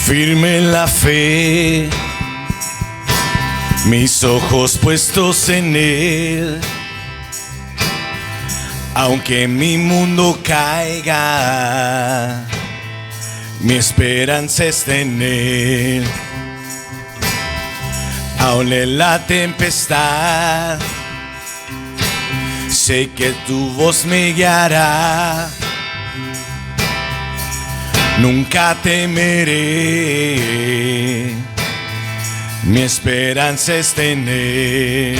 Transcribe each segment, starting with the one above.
firme en la fe, mis ojos puestos en Él. Aunque mi mundo caiga, mi esperanza está en Él. Aún en la tempestad, sé que tu voz me guiará. Nunca temeré, mi esperanza está en Él.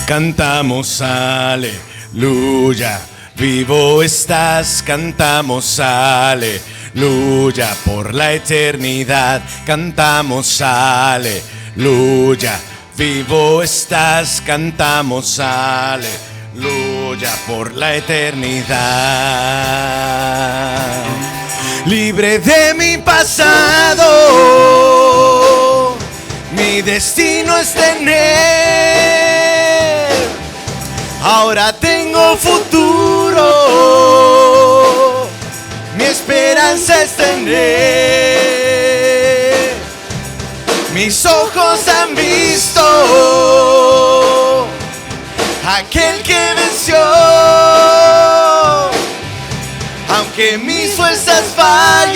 Cantamos aleluya, vivo estás, cantamos aleluya, por la eternidad. Cantamos aleluya, vivo estás, cantamos aleluya, por la eternidad. Libre de mi pasado, mi destino está en Él. Ahora tengo futuro, mi esperanza está en Él. Mis ojos han visto aquel que venció. Aunque mis fuerzas fallen,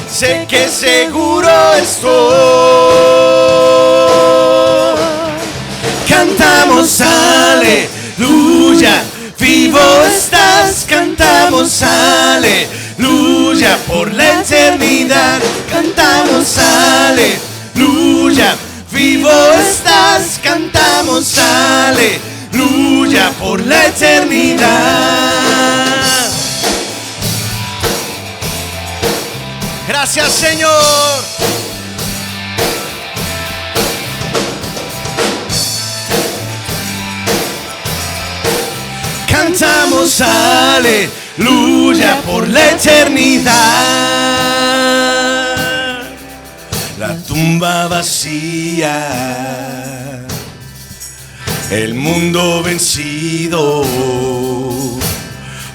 sé que seguro estoy. Cantamos aleluya, vivo estás, cantamos aleluya, por la eternidad. Cantamos aleluya, vivo estás, cantamos aleluya, por la eternidad. Gracias, Señor. Cantamos aleluya, por la eternidad. La tumba vacía, el mundo vencido,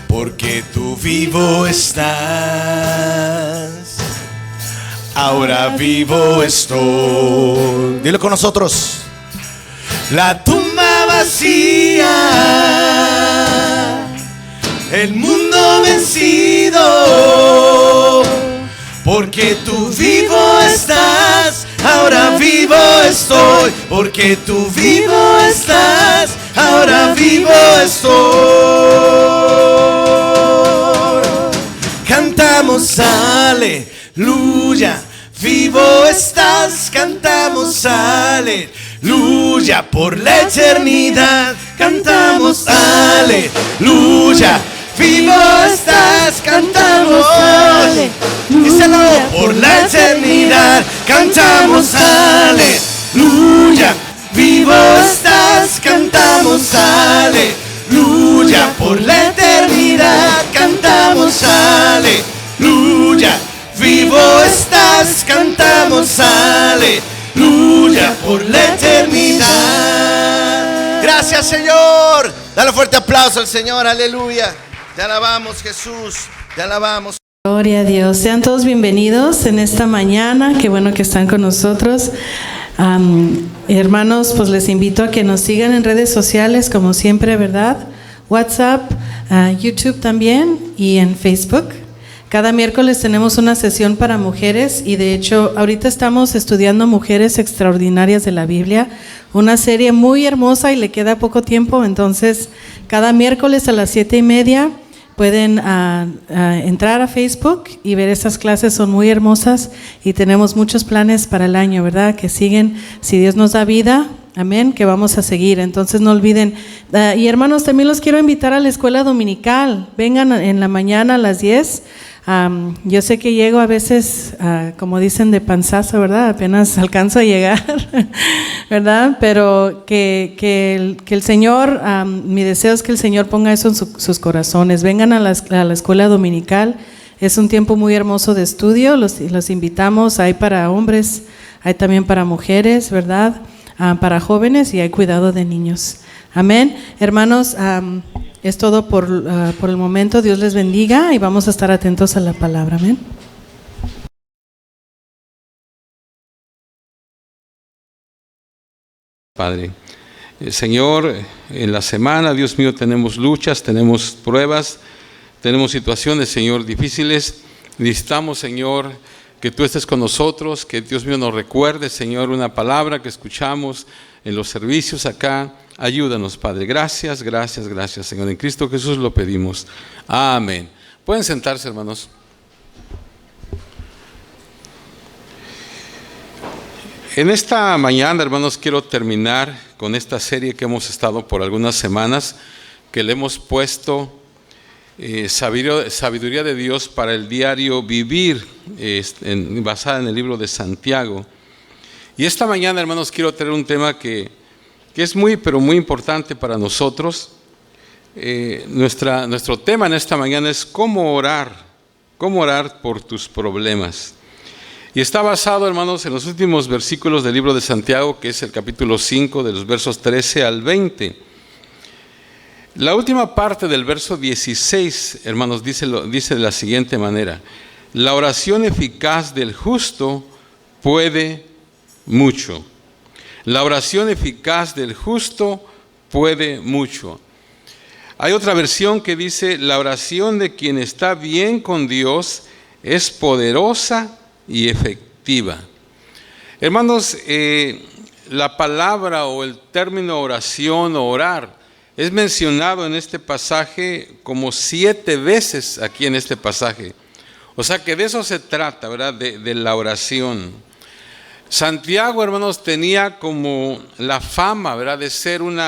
porque tú vivo estás. Ahora vivo estoy. Dilo con nosotros. La tumba vacía, el mundo vencido, porque tú vivo estás. Ahora vivo estoy, porque tú vivo estás. Ahora vivo estoy. Cantamos aleluya, vivo estás, cantamos aleluya, por la eternidad. Cantamos aleluya, vivo estás, cantamos aleluya, por la eternidad. Cantamos aleluya, vivo estás, cantamos aleluya, por la eternidad. Cantamos aleluya, vivo estás, cantamos aleluya, por la eternidad. Gracias, Señor. Dale un fuerte aplauso al Señor, aleluya. Te alabamos, Jesús, te alabamos. Gloria a Dios. Sean todos bienvenidos en esta mañana. Qué bueno que están con nosotros. Hermanos, pues les invito a que nos sigan en redes sociales, como siempre, ¿verdad? WhatsApp, YouTube también y en Facebook. Cada miércoles tenemos una sesión para mujeres y de hecho ahorita estamos estudiando Mujeres Extraordinarias de la Biblia, una serie muy hermosa y le queda poco tiempo, entonces cada miércoles a las 7:30 pueden entrar a Facebook y ver estas clases, son muy hermosas y tenemos muchos planes para el año, ¿verdad? Que siguen, si Dios nos da vida, amén, que vamos a seguir. Entonces no olviden. Y hermanos, también los quiero invitar a la escuela dominical. Vengan en la mañana a las 10. Yo sé que llego a veces, como dicen, de panzazo, ¿verdad? Apenas alcanzo a llegar, ¿verdad? Pero que el Señor, mi deseo es que el Señor ponga eso en sus corazones. Vengan a la escuela dominical. Es un tiempo muy hermoso de estudio. Los invitamos. Hay para hombres, hay también para mujeres, ¿verdad? Para jóvenes y hay cuidado de niños. Amén. Hermanos, Es todo por el momento. Dios les bendiga y vamos a estar atentos a la palabra. Amén. Padre, Señor, en la semana, Dios mío, tenemos luchas, tenemos pruebas, tenemos situaciones, Señor, difíciles. Necesitamos, Señor, que tú estés con nosotros, que Dios mío nos recuerde, Señor, una palabra que escuchamos en los servicios acá. Ayúdanos, Padre. Gracias, gracias, gracias, Señor. En Cristo Jesús lo pedimos. Amén. Pueden sentarse, hermanos. En esta mañana, hermanos, quiero terminar con esta serie que hemos estado por algunas semanas, que le hemos puesto Sabiduría de Dios para el diario vivir, basada en el libro de Santiago. Y esta mañana, hermanos, quiero traer un tema que es muy, pero muy importante para nosotros. Nuestro tema en esta mañana es cómo orar por tus problemas. Y está basado, hermanos, en los últimos versículos del libro de Santiago, que es el capítulo 5, de los versos 13 al 20. La última parte del verso 16, hermanos, dice de la siguiente manera: la oración eficaz del justo puede mucho. La oración eficaz del justo puede mucho. Hay otra versión que dice: la oración de quien está bien con Dios es poderosa y efectiva. Hermanos, la palabra o el término oración o orar es mencionado en este pasaje como 7 veces aquí en este pasaje. O sea que de eso se trata, ¿verdad? De la oración. Santiago, hermanos, tenía como la fama, ¿verdad?, de ser un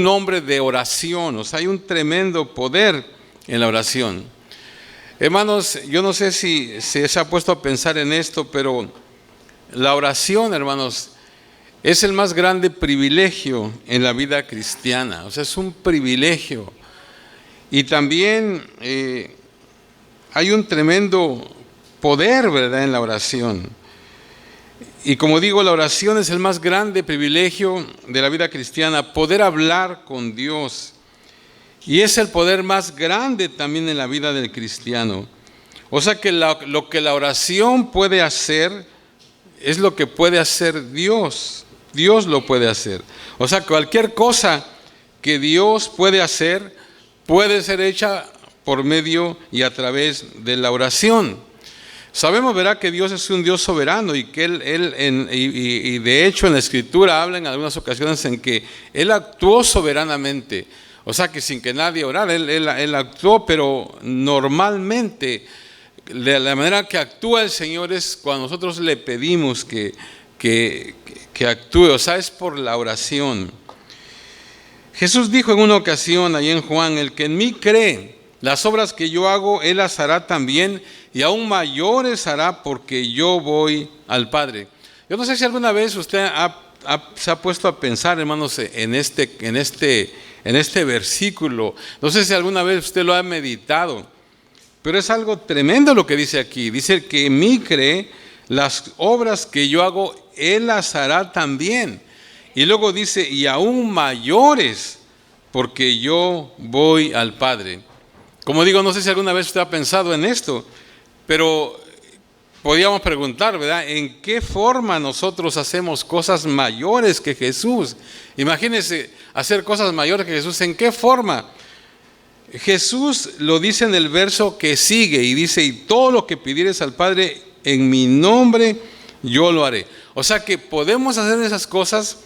hombre de oración. O sea, hay un tremendo poder en la oración. Hermanos, yo no sé si se ha puesto a pensar en esto, pero la oración, hermanos, es el más grande privilegio en la vida cristiana. O sea, es un privilegio. Y también hay un tremendo poder, ¿verdad?, en la oración. Y como digo, la oración es el más grande privilegio de la vida cristiana, poder hablar con Dios. Y es el poder más grande también en la vida del cristiano. O sea que lo que la oración puede hacer es lo que puede hacer Dios. Dios lo puede hacer. O sea, cualquier cosa que Dios puede hacer puede ser hecha por medio y a través de la oración. Sabemos, ¿verdad?, que Dios es un Dios soberano y que y de hecho en la Escritura habla en algunas ocasiones en que Él actuó soberanamente. O sea que sin que nadie orara, Él actuó, pero normalmente de la manera que actúa el Señor es cuando nosotros le pedimos que actúe. O sea, es por la oración. Jesús dijo en una ocasión ahí en Juan: el que en mí cree, las obras que yo hago, Él las hará también, y aún mayores hará, porque yo voy al Padre. Yo no sé si alguna vez usted se ha puesto a pensar, hermanos, en este versículo. No sé si alguna vez usted lo ha meditado, pero es algo tremendo lo que dice aquí. Dice que en mí cree, las obras que yo hago, Él las hará también. Y luego dice, y aún mayores, porque yo voy al Padre. Como digo, no sé si alguna vez usted ha pensado en esto, pero podríamos preguntar, ¿verdad?, ¿en qué forma nosotros hacemos cosas mayores que Jesús? Imagínense hacer cosas mayores que Jesús. ¿En qué forma? Jesús lo dice en el verso que sigue y dice: y todo lo que pidieres al Padre en mi nombre, yo lo haré. O sea que podemos hacer esas cosas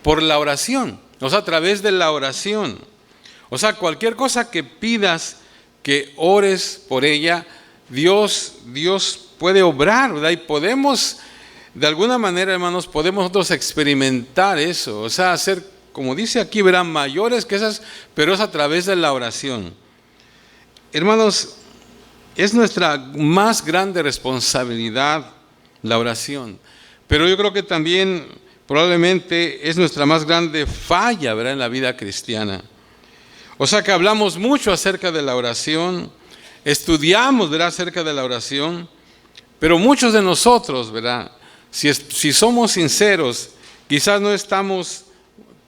por la oración, o sea, a través de la oración. O sea, cualquier cosa que pidas, que ores por ella, Dios puede obrar, ¿verdad? Y podemos, de alguna manera, hermanos, podemos nosotros experimentar eso. O sea, hacer, como dice aquí, verán, mayores que esas, pero es a través de la oración. Hermanos, es nuestra más grande responsabilidad la oración. Pero yo creo que también probablemente es nuestra más grande falla, ¿verdad?, en la vida cristiana. O sea que hablamos mucho acerca de la oración, estudiamos, ¿verdad?, acerca de la oración, pero muchos de nosotros, ¿verdad?, si somos sinceros, quizás no estamos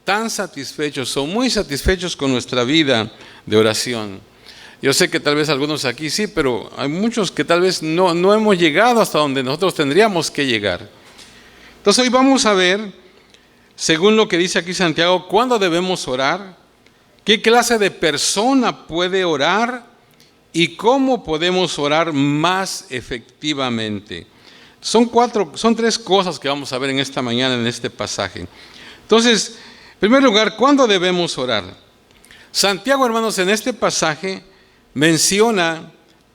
tan satisfechos o muy satisfechos con nuestra vida de oración. Yo sé que tal vez algunos aquí sí, pero hay muchos que tal vez no hemos llegado hasta donde nosotros tendríamos que llegar. Entonces hoy vamos a ver, según lo que dice aquí Santiago, cuándo debemos orar, qué clase de persona puede orar y cómo podemos orar más efectivamente. Son tres cosas que vamos a ver en esta mañana en este pasaje. Entonces, en primer lugar, ¿cuándo debemos orar? Santiago, hermanos, en este pasaje menciona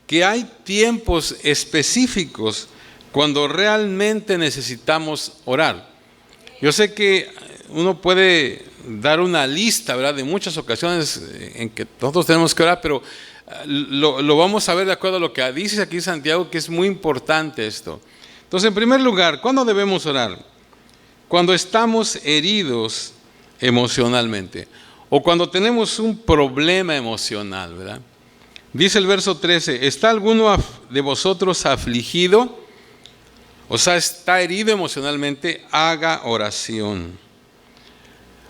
que hay tiempos específicos cuando realmente necesitamos orar. Yo sé que uno puede dar una lista, ¿verdad?, de muchas ocasiones en que nosotros tenemos que orar, pero lo vamos a ver de acuerdo a lo que dice aquí Santiago, que es muy importante esto. Entonces, en primer lugar, ¿cuándo debemos orar? Cuando estamos heridos emocionalmente o cuando tenemos un problema emocional, ¿verdad? Dice el verso 13, ¿está alguno de vosotros afligido? O sea, está herido emocionalmente, haga oración.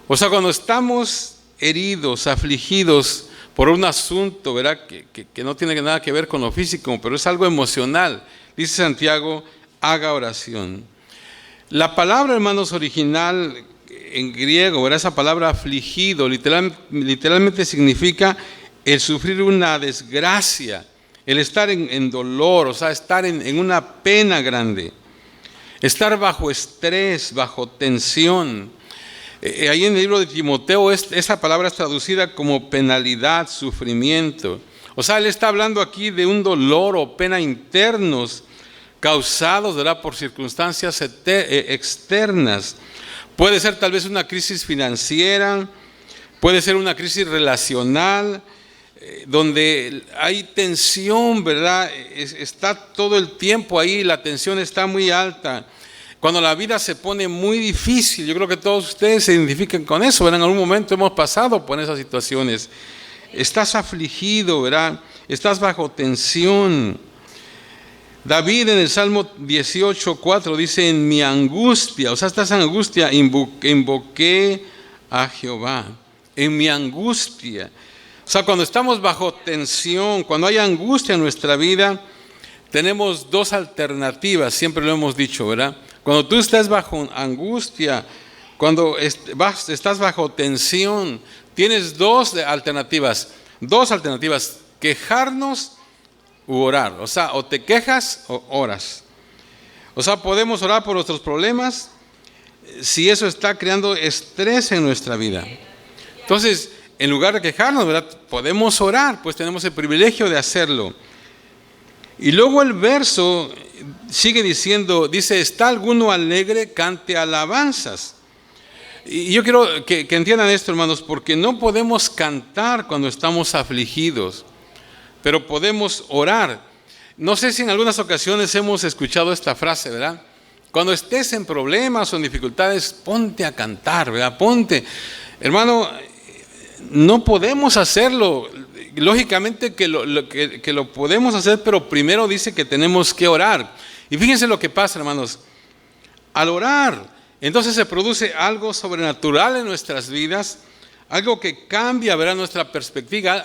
O sea, cuando estamos heridos, afligidos por un asunto, ¿verdad?, que no tiene nada que ver con lo físico, pero es algo emocional, dice Santiago, haga oración. La palabra, hermanos, original en griego, ¿verdad?, esa palabra afligido, literalmente significa el sufrir una desgracia, el estar en dolor, o sea, estar en una pena grande, estar bajo estrés, bajo tensión. Ahí en el libro de Timoteo, esa palabra es traducida como penalidad, sufrimiento. O sea, él está hablando aquí de un dolor o pena internos causados, ¿verdad?, por circunstancias externas. Puede ser tal vez una crisis financiera, puede ser una crisis relacional, donde hay tensión, ¿verdad? Está todo el tiempo ahí, la tensión está muy alta. Cuando la vida se pone muy difícil, yo creo que todos ustedes se identifican con eso, ¿verdad? En algún momento hemos pasado por esas situaciones. Estás afligido, ¿verdad? Estás bajo tensión. David en el Salmo 18:4 dice, en mi angustia, o sea, estás en angustia, invoqué a Jehová. En mi angustia. O sea, cuando estamos bajo tensión, cuando hay angustia en nuestra vida, tenemos dos alternativas, siempre lo hemos dicho, ¿verdad? Cuando tú estás bajo angustia, cuando estás bajo tensión, tienes dos alternativas, quejarnos u orar. O sea, o te quejas o oras. O sea, podemos orar por nuestros problemas si eso está creando estrés en nuestra vida. Entonces, en lugar de quejarnos, ¿verdad?, podemos orar, pues tenemos el privilegio de hacerlo. Y luego el verso sigue diciendo, dice, ¿está alguno alegre? Cante alabanzas. Y yo quiero que entiendan esto, hermanos, porque no podemos cantar cuando estamos afligidos, pero podemos orar. No sé si en algunas ocasiones hemos escuchado esta frase, ¿verdad? Cuando estés en problemas o en dificultades, ponte a cantar, ¿verdad? Ponte. Hermano, no podemos hacerlo. Lógicamente que lo podemos hacer, pero primero dice que tenemos que orar. Y fíjense lo que pasa, hermanos. Al orar, entonces se produce algo sobrenatural en nuestras vidas, algo que cambia, ¿verdad?, nuestra perspectiva,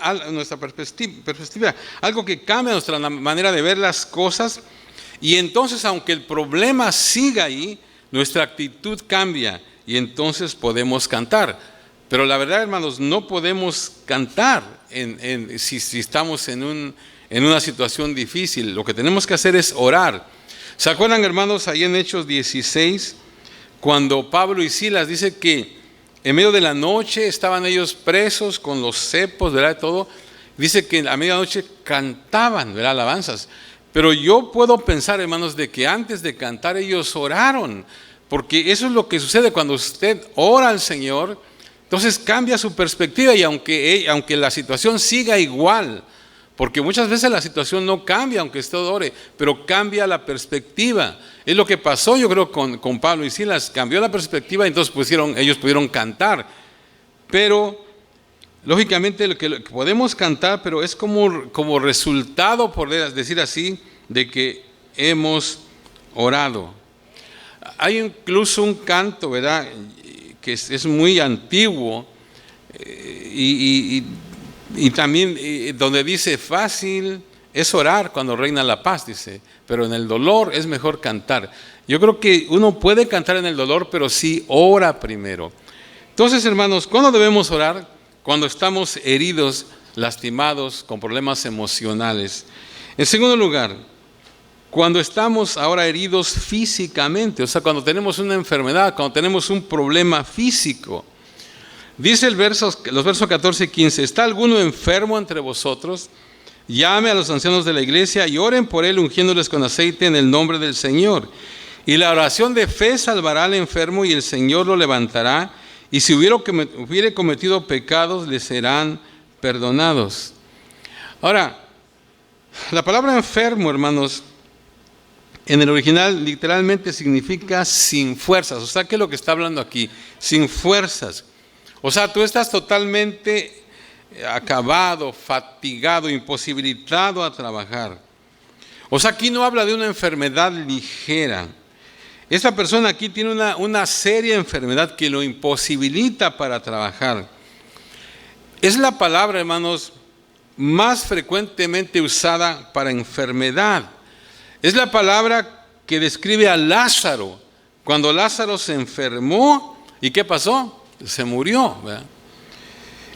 algo que cambia nuestra manera de ver las cosas. Y entonces, aunque el problema siga ahí, nuestra actitud cambia y entonces podemos cantar. Pero la verdad, hermanos, no podemos cantar si estamos en una situación difícil. Lo que tenemos que hacer es orar. ¿Se acuerdan, hermanos, ahí en Hechos 16, cuando Pablo y Silas dice que en medio de la noche estaban ellos presos con los cepos, ¿verdad?, todo? Dice que a medianoche cantaban, ¿verdad?, alabanzas. Pero yo puedo pensar, hermanos, de que antes de cantar ellos oraron, porque eso es lo que sucede cuando usted ora al Señor. Entonces cambia su perspectiva y aunque la situación siga igual, porque muchas veces la situación no cambia aunque usted ore, pero cambia la perspectiva. Es lo que pasó, yo creo, con Pablo y Silas, cambió la perspectiva y entonces ellos pudieron cantar. Pero lógicamente lo que podemos cantar, pero es como resultado, por decir así, de que hemos orado. Hay incluso un canto, ¿verdad?, que es muy antiguo y también donde dice fácil es orar cuando reina la paz, dice, pero en el dolor es mejor cantar. Yo creo que uno puede cantar en el dolor, pero sí ora primero. Entonces, hermanos, ¿cuándo debemos orar? Cuando estamos heridos, lastimados, con problemas emocionales. En segundo lugar, cuando estamos ahora heridos físicamente, o sea, cuando tenemos una enfermedad, cuando tenemos un problema físico. Dice los versos 14 y 15, ¿está alguno enfermo entre vosotros? Llame a los ancianos de la iglesia y oren por él, ungiéndoles con aceite en el nombre del Señor. Y la oración de fe salvará al enfermo y el Señor lo levantará. Y si hubiere cometido pecados, le serán perdonados. Ahora, la palabra enfermo, hermanos, en el original literalmente significa sin fuerzas. O sea, ¿qué es lo que está hablando aquí? Sin fuerzas. O sea, tú estás totalmente acabado, fatigado, imposibilitado a trabajar. O sea, aquí no habla de una enfermedad ligera. Esta persona aquí tiene una seria enfermedad que lo imposibilita para trabajar. Es la palabra, hermanos, más frecuentemente usada para enfermedad. Es la palabra que describe a Lázaro. Cuando Lázaro se enfermó, ¿y qué pasó? Se murió, ¿verdad?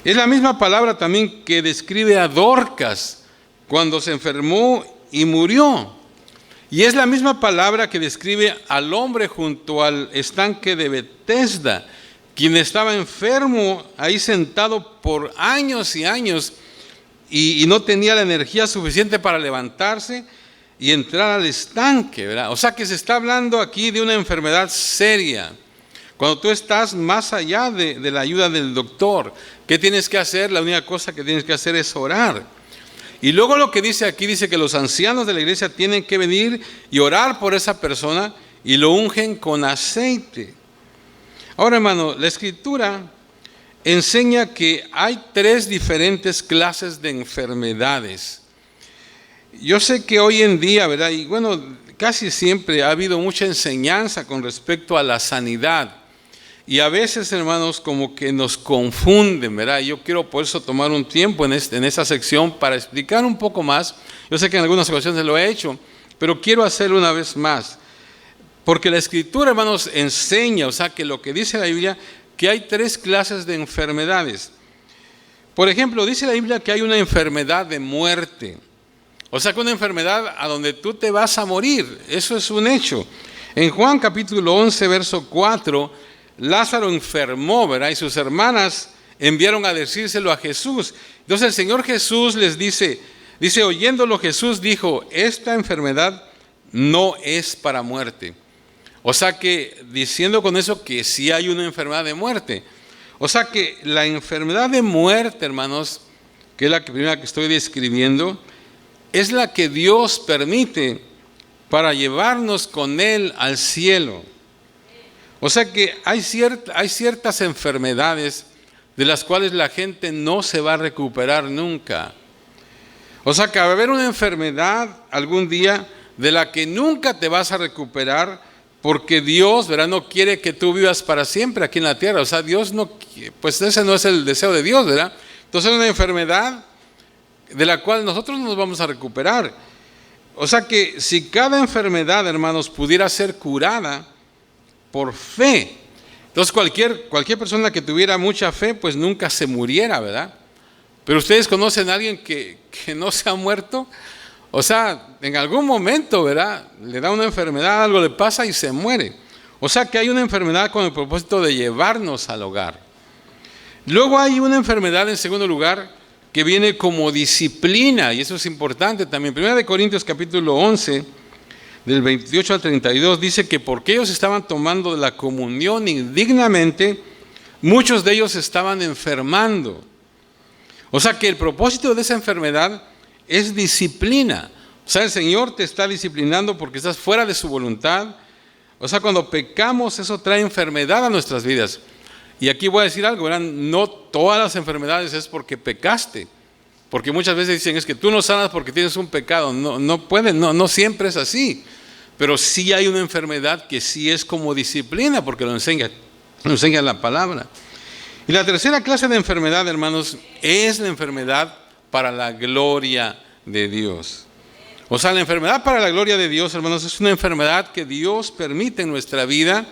Es la misma palabra también que describe a Dorcas cuando se enfermó y murió. Y es la misma palabra que describe al hombre junto al estanque de Betesda, quien estaba enfermo ahí sentado por años y años y no tenía la energía suficiente para levantarse y entrar al estanque, ¿verdad? O sea que se está hablando aquí de una enfermedad seria. Cuando tú estás más allá de la ayuda del doctor, ¿qué tienes que hacer? La única cosa que tienes que hacer es orar. Y luego lo que dice aquí, dice que los ancianos de la iglesia tienen que venir y orar por esa persona y lo ungen con aceite. Ahora, hermano, la Escritura enseña que hay 3 diferentes clases de enfermedades. Yo sé que hoy en día, ¿verdad? Y bueno, casi siempre ha habido mucha enseñanza con respecto a la sanidad. Y a veces, hermanos, como que nos confunden, ¿verdad? Yo quiero por eso tomar un tiempo en esta sección para explicar un poco más. Yo sé que en algunas ocasiones lo he hecho, pero quiero hacerlo una vez más. Porque la Escritura, hermanos, enseña, o sea, que lo que dice la Biblia, que hay 3 clases de enfermedades. Por ejemplo, dice la Biblia que hay una enfermedad de muerte. O sea, que una enfermedad a donde tú te vas a morir. Eso es un hecho. En Juan capítulo 11, verso 4, Lázaro enfermó, ¿verdad? Y sus hermanas enviaron a decírselo a Jesús. Entonces el Señor Jesús les dice, oyéndolo Jesús dijo, esta enfermedad no es para muerte. O sea que, diciendo con eso que sí hay una enfermedad de muerte. O sea que la enfermedad de muerte, hermanos, que es la primera que estoy describiendo, es la que Dios permite para llevarnos con Él al cielo. O sea que hay ciertas enfermedades de las cuales la gente no se va a recuperar nunca. O sea que va a haber una enfermedad algún día de la que nunca te vas a recuperar porque Dios, ¿verdad?, no quiere que tú vivas para siempre aquí en la tierra. O sea, Dios no, pues ese no es el deseo de Dios, ¿verdad? Entonces es una enfermedad de la cual nosotros nos vamos a recuperar. O sea que si cada enfermedad, hermanos, pudiera ser curada por fe, entonces cualquier persona que tuviera mucha fe, pues nunca se muriera, ¿verdad? Pero ustedes conocen a alguien que no se ha muerto. O sea, en algún momento, ¿verdad?, le da una enfermedad, algo le pasa y se muere. O sea que hay una enfermedad con el propósito de llevarnos al hogar. Luego hay una enfermedad, en segundo lugar, que viene como disciplina, y eso es importante también. 1 Corintios capítulo 11, del 28 al 32, dice que porque ellos estaban tomando la comunión indignamente, muchos de ellos estaban enfermando. O sea que el propósito de esa enfermedad es disciplina. O sea, el Señor te está disciplinando porque estás fuera de su voluntad. O sea, cuando pecamos, eso trae enfermedad a nuestras vidas. Y aquí voy a decir algo, ¿verdad? No todas las enfermedades es porque pecaste. Porque muchas veces dicen, es que tú no sanas porque tienes un pecado. No siempre es así. Pero sí hay una enfermedad que sí es como disciplina, porque lo enseña. nos enseña la palabra. Y la tercera clase de enfermedad, hermanos, es la enfermedad para la gloria de Dios. O sea, la enfermedad para la gloria de Dios, hermanos, es una enfermedad que Dios permite en nuestra vida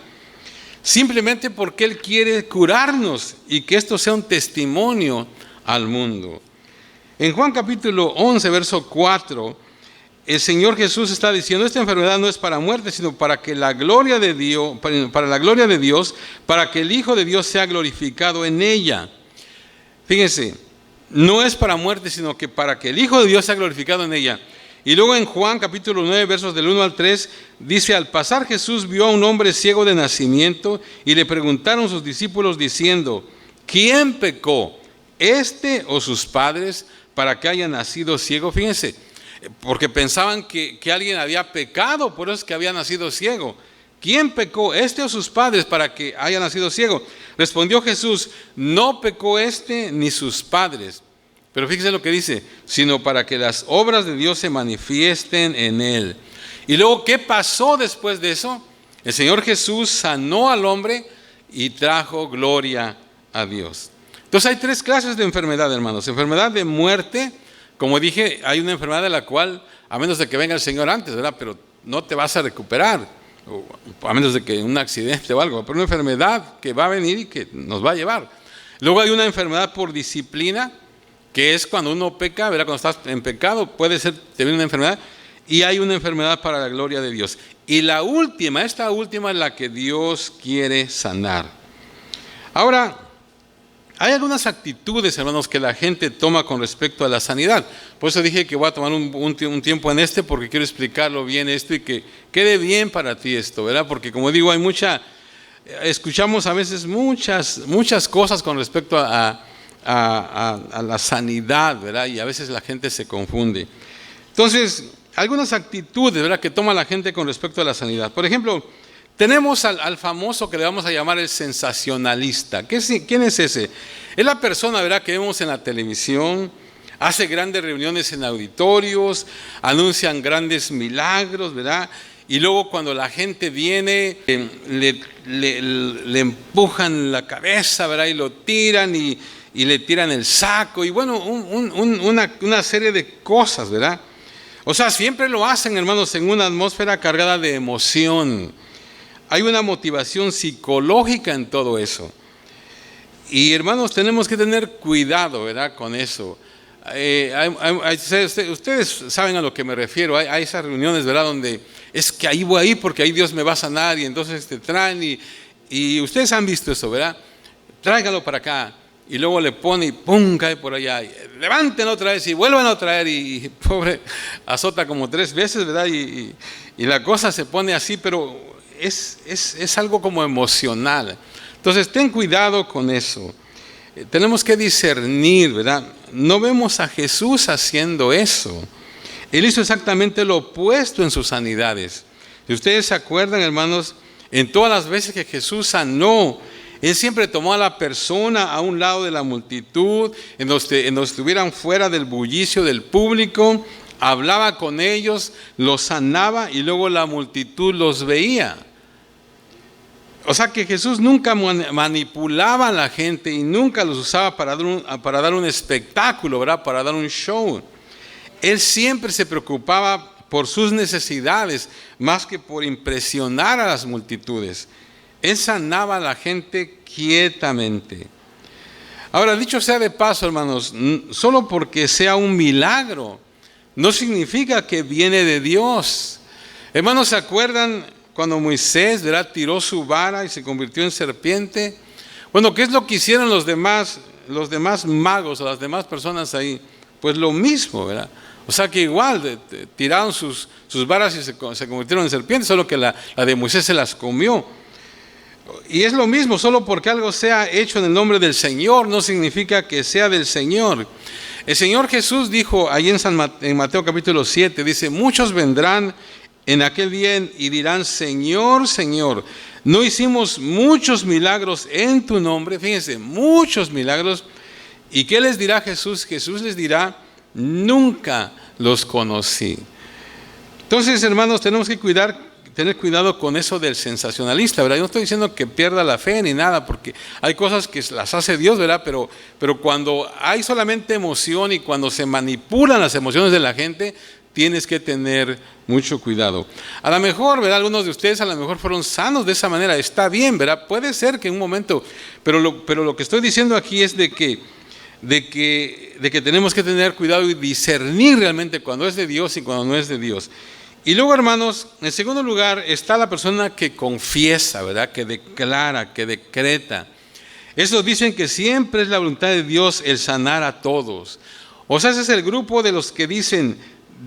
simplemente porque Él quiere curarnos y que esto sea un testimonio al mundo. En Juan capítulo 11, verso 4, el Señor Jesús está diciendo, esta enfermedad no es para muerte, sino para que la gloria de Dios, para la gloria de Dios, para que el Hijo de Dios sea glorificado en ella. Fíjense, no es para muerte, sino que para que el Hijo de Dios sea glorificado en ella. Y luego en Juan capítulo 9, versos del 1 al 3, dice, al pasar Jesús vio a un hombre ciego de nacimiento y le preguntaron sus discípulos diciendo, ¿quién pecó, este o sus padres, para que haya nacido ciego? Fíjense, porque pensaban que alguien había pecado, por eso es que había nacido ciego. ¿Quién pecó, este o sus padres, para que haya nacido ciego? Respondió Jesús, no pecó este ni sus padres. Pero fíjense lo que dice, sino para que las obras de Dios se manifiesten en él. Y luego, ¿qué pasó después de eso? El Señor Jesús sanó al hombre y trajo gloria a Dios. Entonces hay tres clases de enfermedad, hermanos. Enfermedad de muerte, como dije, hay una enfermedad de la cual, a menos de que venga el Señor antes, ¿verdad? Pero no te vas a recuperar, a menos de que un accidente o algo, pero una enfermedad que va a venir y que nos va a llevar. Luego hay una enfermedad por disciplina, que es cuando uno peca, ¿verdad? Cuando estás en pecado, puede ser, te viene una enfermedad, y hay una enfermedad para la gloria de Dios. Y la última, esta última es la que Dios quiere sanar. Ahora, hay algunas actitudes, hermanos, que la gente toma con respecto a la sanidad. Por eso dije que voy a tomar un tiempo en porque quiero explicarlo bien esto y que quede bien para ti esto, ¿verdad? Porque como digo, escuchamos a veces muchas cosas con respecto a la sanidad, ¿verdad? Y a veces la gente se confunde. Entonces, algunas actitudes, ¿verdad?, que toma la gente con respecto a la sanidad. Por ejemplo, tenemos al famoso que le vamos a llamar el sensacionalista. ¿Quién es ese? Es la persona, ¿verdad?, que vemos en la televisión, hace grandes reuniones en auditorios, anuncian grandes milagros, ¿verdad? Y luego cuando la gente viene, le empujan la cabeza, ¿verdad?, y lo tiran y le tiran el saco, y bueno, una serie de cosas, ¿verdad? O sea, siempre lo hacen, hermanos, en una atmósfera cargada de emoción. Hay una motivación psicológica en todo eso. Y hermanos, tenemos que tener cuidado, ¿verdad?, con eso. Ustedes saben a lo que me refiero. Hay esas reuniones, ¿verdad?, donde es que ahí voy a ir porque ahí Dios me va a sanar, y entonces te traen y ustedes han visto eso, ¿verdad? Tráigalo para acá. Y luego le pone y ¡pum!, cae por allá. Y levanten otra vez y vuelvan a traer. Y pobre, azota como 3 veces, ¿verdad? Y la cosa se pone así, pero es algo como emocional. Entonces, ten cuidado con eso. Tenemos que discernir, ¿verdad? No vemos a Jesús haciendo eso. Él hizo exactamente lo opuesto en sus sanidades. Si ustedes se acuerdan, hermanos, en todas las veces que Jesús sanó, Él siempre tomó a la persona a un lado de la multitud, en donde estuvieran fuera del bullicio del público, hablaba con ellos, los sanaba y luego la multitud los veía. O sea que Jesús nunca manipulaba a la gente y nunca los usaba para dar un espectáculo, ¿verdad?, para dar un show. Él siempre se preocupaba por sus necesidades más que por impresionar a las multitudes. Él sanaba a la gente quietamente. Ahora, dicho sea de paso, hermanos, solo porque sea un milagro, no significa que viene de Dios. Hermanos, ¿se acuerdan cuando Moisés, ¿verdad?, tiró su vara y se convirtió en serpiente? Bueno, ¿qué es lo que hicieron los demás magos o las demás personas ahí? Pues lo mismo, ¿verdad? O sea que igual tiraron sus varas y se convirtieron en serpientes, solo que la de Moisés se las comió. Y es lo mismo, solo porque algo sea hecho en el nombre del Señor no significa que sea del Señor. El Señor Jesús dijo ahí en Mateo capítulo 7, dice, muchos vendrán en aquel día y dirán, Señor, Señor, ¿no hicimos muchos milagros en tu nombre? Fíjense, muchos milagros. ¿Y qué les dirá Jesús? Jesús les dirá, nunca los conocí. Entonces, hermanos, tenemos que cuidar tener cuidado con eso del sensacionalista, ¿verdad? Yo no estoy diciendo que pierda la fe ni nada, porque hay cosas que las hace Dios, ¿verdad? Pero cuando hay solamente emoción y cuando se manipulan las emociones de la gente, tienes que tener mucho cuidado. A lo mejor, ¿verdad? Algunos de ustedes a lo mejor fueron sanos de esa manera, está bien, ¿verdad? Puede ser que en un momento, pero lo que estoy diciendo aquí es de que tenemos que tener cuidado y discernir realmente cuando es de Dios y cuando no es de Dios. Y luego, hermanos, en segundo lugar está la persona que confiesa, ¿verdad? Que declara, que decreta. Esos dicen que siempre es la voluntad de Dios el sanar a todos. O sea, ese es el grupo de los que dicen,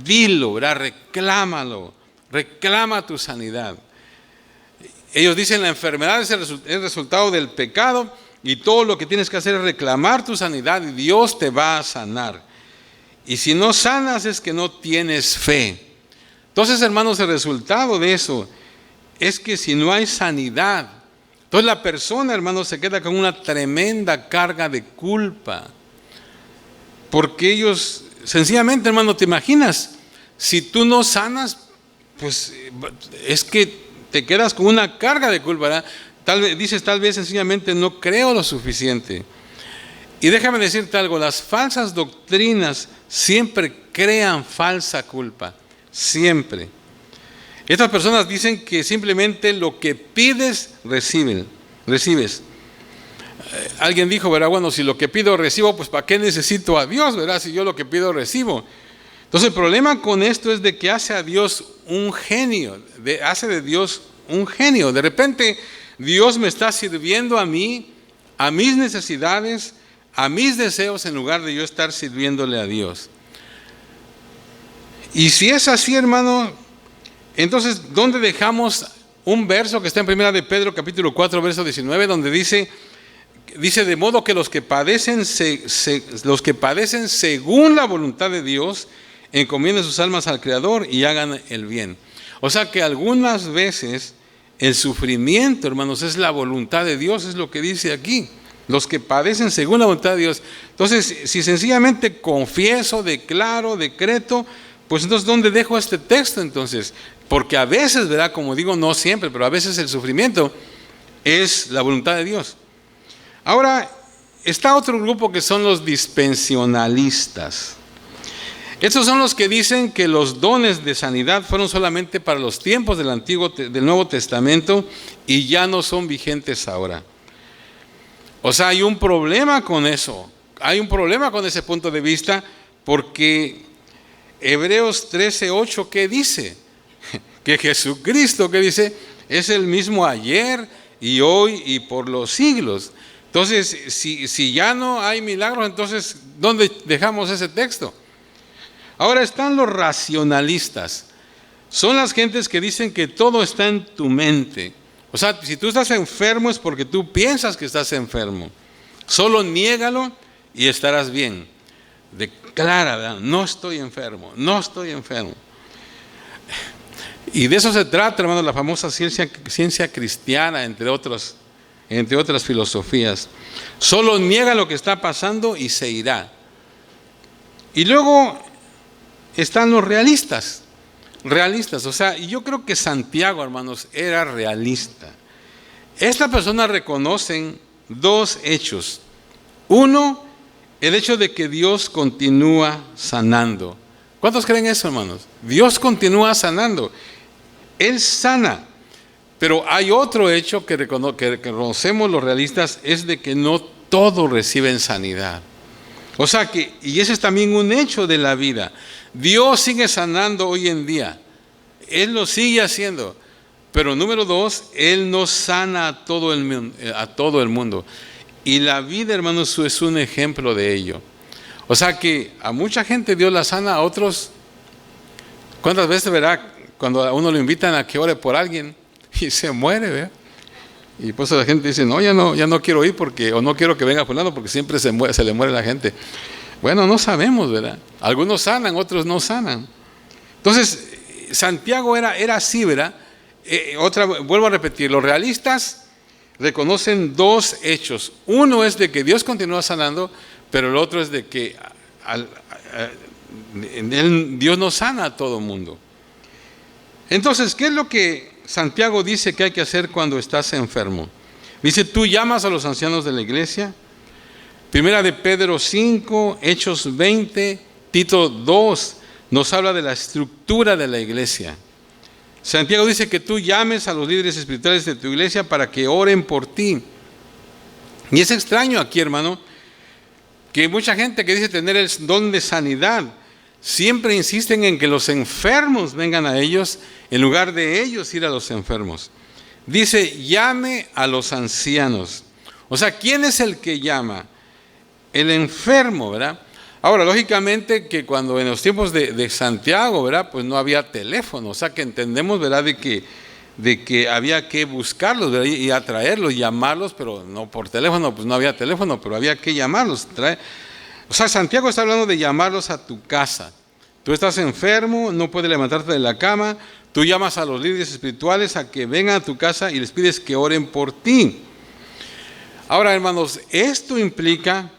dilo, ¿verdad? Reclámalo, reclama tu sanidad. Ellos dicen la enfermedad es el resultado del pecado y todo lo que tienes que hacer es reclamar tu sanidad y Dios te va a sanar. Y si no sanas es que no tienes fe. Entonces, hermanos, el resultado de eso es que si no hay sanidad, entonces la persona, hermanos, se queda con una tremenda carga de culpa. Porque ellos, sencillamente, hermano, ¿te imaginas? Si tú no sanas, pues es que te quedas con una carga de culpa, ¿verdad? Tal vez sencillamente no creo lo suficiente. Y déjame decirte algo, las falsas doctrinas siempre crean falsa culpa. Siempre. Estas personas dicen que simplemente lo que pides, recibes. Alguien dijo, ¿verdad? Bueno, si lo que pido recibo, pues ¿para qué necesito a Dios, verdad? Si yo lo que pido recibo. Entonces el problema con esto es de que hace a Dios un genio, hace de Dios un genio. De repente Dios me está sirviendo a mí, a mis necesidades, a mis deseos, en lugar de yo estar sirviéndole a Dios. Y si es así, hermano, entonces, ¿dónde dejamos un verso que está en 1 de Pedro, capítulo 4, verso 19, donde dice de modo que los que padecen según la voluntad de Dios, encomienden sus almas al Creador y hagan el bien? O sea que algunas veces el sufrimiento, hermanos, es la voluntad de Dios, es lo que dice aquí. Los que padecen según la voluntad de Dios. Entonces, si sencillamente confieso, declaro, decreto, pues entonces, ¿dónde dejo este texto entonces? Porque a veces, ¿verdad? Como digo, no siempre, pero a veces el sufrimiento es la voluntad de Dios. Ahora, está otro grupo que son los dispensionalistas. Estos son los que dicen que los dones de sanidad fueron solamente para los tiempos del Nuevo Testamento y ya no son vigentes ahora. O sea, hay un problema con eso. Hay un problema con ese punto de vista porque Hebreos 13:8, ¿qué dice? Que Jesucristo, ¿qué dice? Es el mismo ayer y hoy y por los siglos. Entonces, si ya no hay milagros, entonces, ¿dónde dejamos ese texto? Ahora están los racionalistas. Son las gentes que dicen que todo está en tu mente. O sea, si tú estás enfermo es porque tú piensas que estás enfermo. Solo niégalo y estarás bien. Declara, ¿verdad? No estoy enfermo, no estoy enfermo. Y de eso se trata, hermano, la famosa ciencia cristiana, entre otras filosofías. Solo niega lo que está pasando y se irá. Y luego están los realistas, o sea, y yo creo que Santiago, hermanos, era realista. Esta persona reconocen dos hechos. Uno, el hecho de que Dios continúa sanando. ¿Cuántos creen eso, hermanos? Dios continúa sanando. Él sana. Pero hay otro hecho que reconocemos los realistas, es de que no todos reciben sanidad. O sea que, y ese es también un hecho de la vida. Dios sigue sanando hoy en día. Él lo sigue haciendo. Pero número dos, Él no sana a todo el mundo. Y la vida, hermanos, es un ejemplo de ello. O sea que a mucha gente Dios la sana, a otros, ¿cuántas veces, verá, cuando a uno lo invitan a que ore por alguien y se muere, ¿verdad? Y pues la gente dice, no, ya no quiero ir o no quiero que venga fulano porque siempre se le muere la gente. Bueno, no sabemos, ¿verdad? Algunos sanan, otros no sanan. Entonces, Santiago era así, ¿verdad? Vuelvo a repetir, los realistas reconocen dos hechos. Uno es de que Dios continúa sanando, pero el otro es de que Dios no sana a todo el mundo. Entonces, ¿qué es lo que Santiago dice que hay que hacer cuando estás enfermo. Dice, tú llamas a los ancianos de la iglesia. Primera de Pedro 5, Hechos 20, Tito 2, nos habla de la estructura de la iglesia. Santiago dice que tú llames a los líderes espirituales de tu iglesia para que oren por ti. Y es extraño aquí, hermano, que mucha gente que dice tener el don de sanidad, siempre insisten en que los enfermos vengan a ellos, en lugar de ellos ir a los enfermos. Dice, llame a los ancianos. O sea, ¿quién es el que llama? El enfermo, ¿verdad? Ahora, lógicamente que cuando en los tiempos de Santiago, ¿verdad? Pues no había teléfono, o sea que entendemos, ¿verdad? De que había que buscarlos, ¿verdad? Y atraerlos, llamarlos, pero no por teléfono, pues no había teléfono, pero había que llamarlos. O sea, Santiago está hablando de llamarlos a tu casa. Tú estás enfermo, no puedes levantarte de la cama, tú llamas a los líderes espirituales a que vengan a tu casa y les pides que oren por ti. Ahora, hermanos, esto implica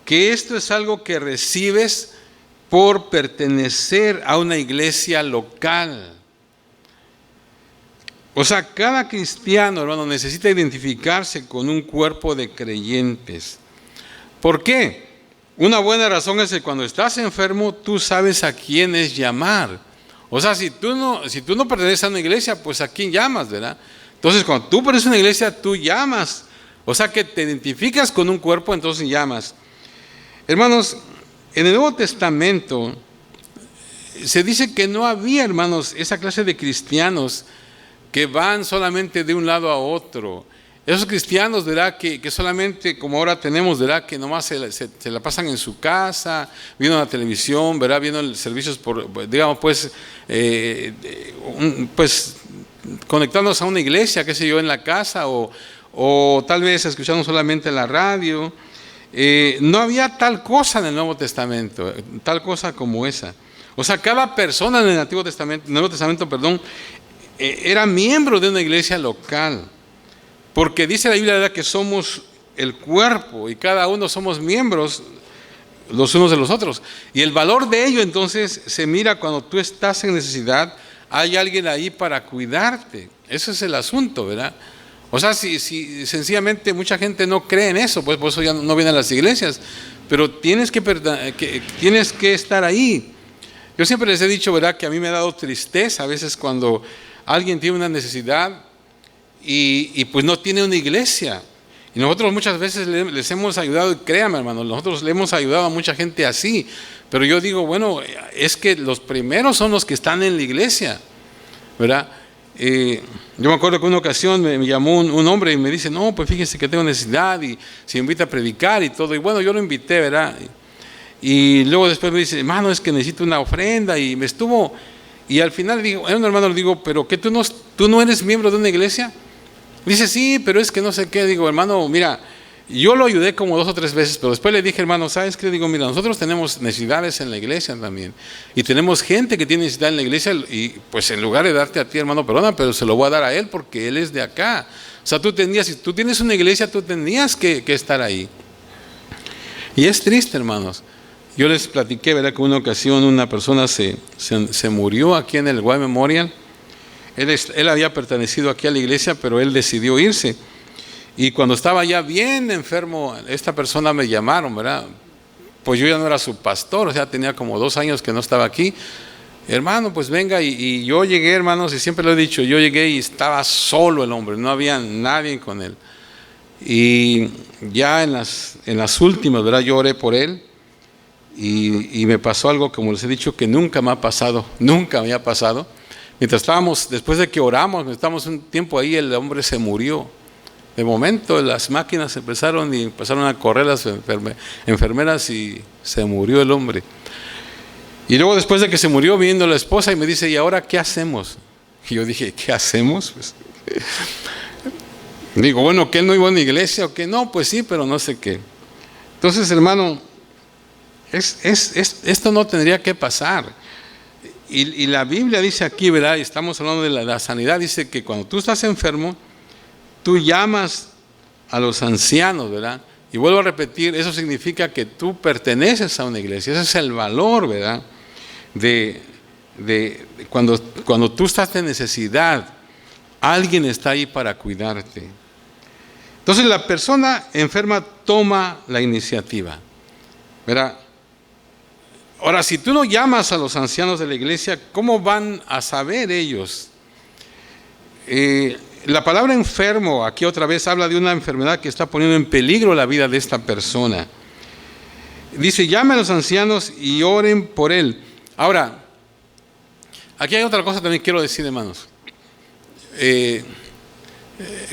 que esto es algo que recibes por pertenecer a una iglesia local. O sea, cada cristiano, hermano, necesita identificarse con un cuerpo de creyentes. ¿Por qué? Una buena razón es que cuando estás enfermo, tú sabes a quiénes llamar. O sea, si tú no perteneces a una iglesia, pues a quién llamas, ¿verdad? Entonces, cuando tú perteneces a una iglesia, tú llamas. O sea, que te identificas con un cuerpo, entonces llamas. Hermanos, en el Nuevo Testamento se dice que no había, hermanos, esa clase de cristianos que van solamente de un lado a otro. Esos cristianos, ¿verdad? Que solamente, como ahora tenemos, ¿verdad? Que nomás se la pasan en su casa, viendo la televisión, ¿verdad? Viendo servicios, digamos, pues conectándose a una iglesia, qué sé yo, en la casa, o tal vez escuchando solamente la radio. No había tal cosa en el Nuevo Testamento, tal cosa como esa. O sea, cada persona en el Nuevo Testamento, era miembro de una iglesia local. Porque dice la Biblia, ¿verdad?, que somos el cuerpo y cada uno somos miembros los unos de los otros. Y el valor de ello entonces se mira cuando tú estás en necesidad, hay alguien ahí para cuidarte. Ese es el asunto, ¿verdad? O sea, si sencillamente mucha gente no cree en eso, pues por eso ya no vienen a las iglesias, pero tienes que estar ahí. Yo siempre les he dicho, ¿verdad?, que a mí me ha dado tristeza a veces cuando alguien tiene una necesidad y pues no tiene una iglesia. Y nosotros muchas veces les hemos ayudado, y créanme, hermano, nosotros le hemos ayudado a mucha gente así, pero yo digo, bueno, es que los primeros son los que están en la iglesia, ¿verdad? Yo me acuerdo que una ocasión me llamó un hombre y me dice, no, pues fíjese que tengo necesidad y se invita a predicar y todo. Y bueno, yo lo invité, ¿verdad? Y luego después me dice, hermano, es que necesito una ofrenda. Y me estuvo, y al final le digo, un hermano, le digo, pero ¿qué tú no eres miembro de una iglesia? Dice, sí, pero es que no sé qué. Digo, hermano, mira, yo lo ayudé como 2 o 3 veces, pero después le dije, hermano, ¿sabes qué? Digo, mira, nosotros tenemos necesidades en la iglesia también. Y tenemos gente que tiene necesidad en la iglesia y pues en lugar de darte a ti, hermano, perdona, pero se lo voy a dar a él porque él es de acá. O sea, si tú tienes una iglesia, tú tenías que estar ahí. Y es triste, hermanos. Yo les platiqué, ¿verdad?, que una ocasión una persona se murió aquí en el War Memorial. Él había pertenecido aquí a la iglesia, pero él decidió irse. Y cuando estaba ya bien enfermo, esta persona me llamaron, ¿verdad? Pues yo ya no era su pastor, o sea, tenía como 2 años que no estaba aquí. Hermano, pues venga, y yo llegué, hermanos, y siempre lo he dicho, yo llegué y estaba solo el hombre, no había nadie con él. Y ya en las últimas, ¿verdad?, yo oré por él y me pasó algo, como les he dicho, que nunca me ha pasado, nunca me ha pasado. Mientras estábamos, después de que oramos, estábamos un tiempo ahí, el hombre se murió. De momento las máquinas empezaron a correr las enfermeras y se murió el hombre. Y luego después de que se murió, vino la esposa y me dice, ¿y ahora qué hacemos? Y yo dije, ¿qué hacemos? Pues, digo, bueno, ¿que él no iba a una iglesia o qué? No, pues sí, pero no sé qué. Entonces, hermano, esto no tendría que pasar. Y la Biblia dice aquí, ¿verdad? Y estamos hablando de la sanidad, dice que cuando tú estás enfermo, tú llamas a los ancianos, ¿verdad? Y vuelvo a repetir, eso significa que tú perteneces a una iglesia. Ese es el valor, ¿verdad?, de cuando tú estás en necesidad, alguien está ahí para cuidarte. Entonces la persona enferma toma la iniciativa, ¿verdad? Ahora, si tú no llamas a los ancianos de la iglesia, ¿cómo van a saber ellos? La palabra enfermo, aquí otra vez habla de una enfermedad que está poniendo en peligro la vida de esta persona. Dice, llame a los ancianos y oren por él. Ahora, aquí hay otra cosa también quiero decir, hermanos.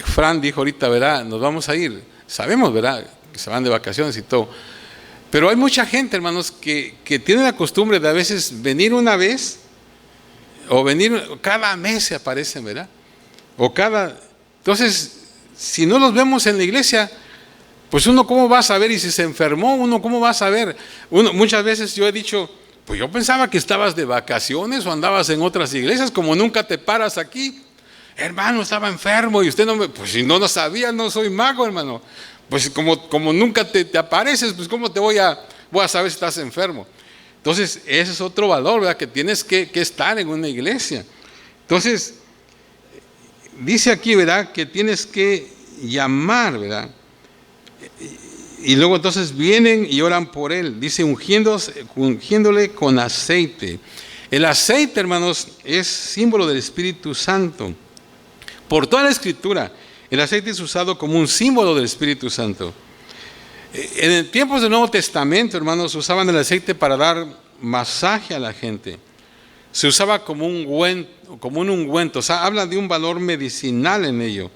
Fran dijo ahorita, ¿verdad? Nos vamos a ir. Sabemos, ¿verdad? Que se van de vacaciones y todo. Pero hay mucha gente, hermanos, que tiene la costumbre de a veces venir una vez o venir cada mes se aparecen, ¿verdad? Entonces, si no los vemos en la iglesia, pues uno cómo va a saber, y si se enfermó, uno cómo va a saber. Muchas veces yo he dicho, pues yo pensaba que estabas de vacaciones o andabas en otras iglesias, como nunca te paras aquí. Hermano, estaba enfermo y usted no me... Pues si no lo sabía, no soy mago, hermano. Pues como nunca te apareces, pues cómo te voy a saber si estás enfermo. Entonces, ese es otro valor, ¿verdad? Que tienes que estar en una iglesia. Entonces, dice aquí, ¿verdad? Que tienes que llamar, ¿verdad? Y luego entonces vienen y oran por él. Dice, ungiéndole con aceite. El aceite, hermanos, es símbolo del Espíritu Santo. Por toda la Escritura, el aceite es usado como un símbolo del Espíritu Santo. En tiempos del Nuevo Testamento, hermanos, usaban el aceite para dar masaje a la gente. Se usaba como un ungüento, o sea, habla de un valor medicinal en ello.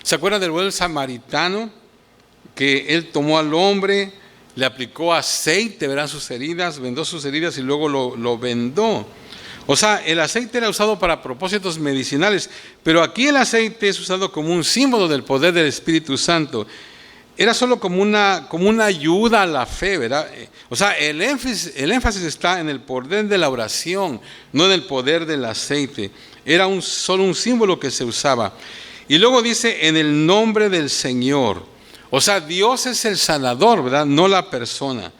¿Se acuerdan del buen samaritano? Que él tomó al hombre, le aplicó aceite, verán sus heridas, vendó sus heridas y luego lo vendó. O sea, el aceite era usado para propósitos medicinales, pero aquí el aceite es usado como un símbolo del poder del Espíritu Santo. Era solo como una ayuda a la fe, ¿verdad? O sea, el énfasis está en el poder de la oración, no en el poder del aceite. Era solo un símbolo que se usaba. Y luego dice, en el nombre del Señor. O sea, Dios es el sanador, ¿verdad? No la persona.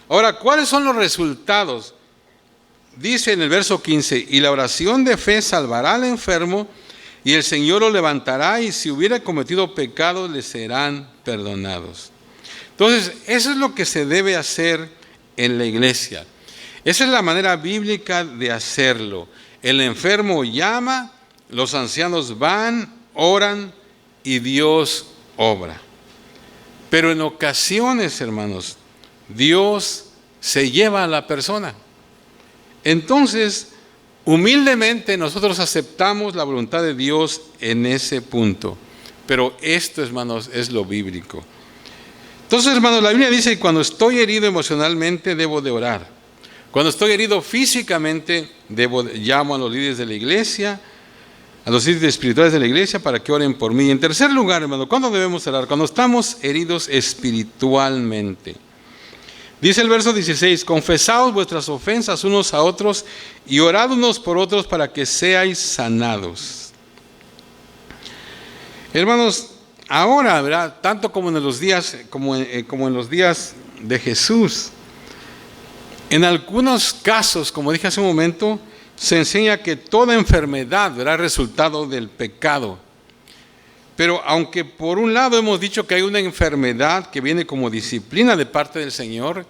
Ahora, ¿cuáles son los resultados? Dice en el verso 15, y la oración de fe salvará al enfermo, y el Señor lo levantará, y si hubiera cometido pecados, le serán perdonados. Entonces, eso es lo que se debe hacer en la iglesia. Esa es la manera bíblica de hacerlo. El enfermo llama, los ancianos van, oran, y Dios obra. Pero en ocasiones, hermanos, Dios se lleva a la persona. Entonces, humildemente nosotros aceptamos la voluntad de Dios en ese punto. Pero esto, hermanos, es lo bíblico. Entonces, hermanos, la Biblia dice que cuando estoy herido emocionalmente debo de orar. Cuando estoy herido físicamente, llamo a los líderes de la iglesia, a los líderes espirituales de la iglesia para que oren por mí. Y en tercer lugar, hermano, ¿cuándo debemos orar? Cuando estamos heridos espiritualmente. Dice el verso 16, confesaos vuestras ofensas unos a otros y orad unos por otros para que seáis sanados. Hermanos, ahora, ¿verdad? Tanto como en los días, como en los días de Jesús, en algunos casos, como dije hace un momento, se enseña que toda enfermedad será resultado del pecado. Pero aunque por un lado hemos dicho que hay una enfermedad que viene como disciplina de parte del Señor,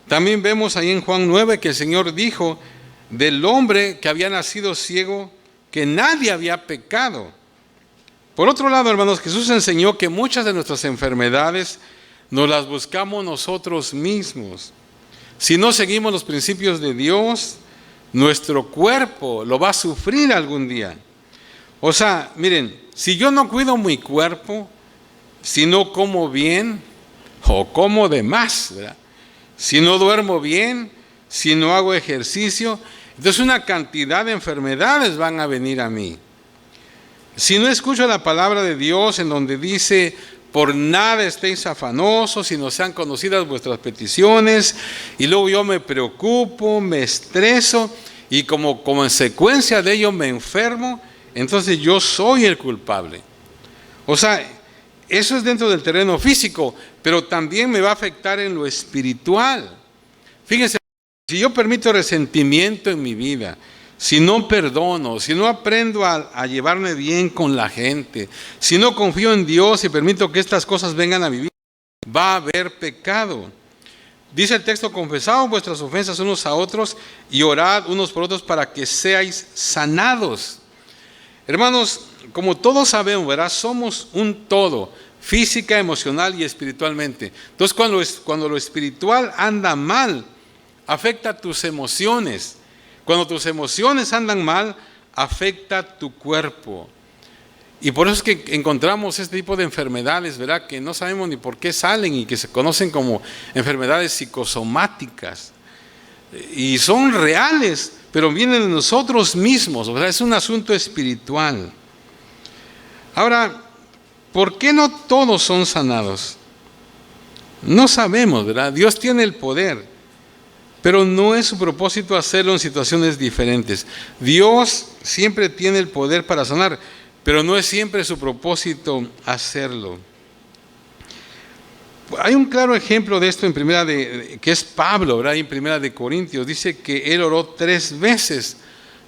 también vemos ahí en Juan 9 que el Señor dijo del hombre que había nacido ciego que nadie había pecado. Por otro lado, hermanos, Jesús enseñó que muchas de nuestras enfermedades nos las buscamos nosotros mismos. Si no seguimos los principios de Dios, nuestro cuerpo lo va a sufrir algún día. O sea, miren, si yo no cuido mi cuerpo, si no como bien o como de más, ¿verdad? Si no duermo bien, si no hago ejercicio, entonces una cantidad de enfermedades van a venir a mí. Si no escucho la palabra de Dios en donde dice, por nada estéis afanosos, sino sean conocidas vuestras peticiones, y luego yo me preocupo, me estreso, y como consecuencia de ello me enfermo, entonces yo soy el culpable. O sea, eso es dentro del terreno físico, pero también me va a afectar en lo espiritual. Fíjense, si yo permito resentimiento en mi vida, si no perdono, si no aprendo a llevarme bien con la gente, si no confío en Dios y permito que estas cosas vengan a vivir, va a haber pecado. Dice el texto: confesad vuestras ofensas unos a otros y orad unos por otros para que seáis sanados. Hermanos, como todos sabemos, ¿verdad? Somos un todo, física, emocional y espiritualmente. Entonces, cuando lo espiritual anda mal, afecta tus emociones. Cuando tus emociones andan mal, afecta tu cuerpo. Y por eso es que encontramos este tipo de enfermedades, ¿verdad? Que no sabemos ni por qué salen y que se conocen como enfermedades psicosomáticas. Y son reales, pero vienen de nosotros mismos, ¿verdad? Es un asunto espiritual. Ahora, ¿por qué no todos son sanados? No sabemos, ¿verdad? Dios tiene el poder, pero no es su propósito hacerlo en situaciones diferentes. Dios siempre tiene el poder para sanar, pero no es siempre su propósito hacerlo. Hay un claro ejemplo de esto en que es Pablo, ¿verdad? En Primera de Corintios dice que él oró 3 veces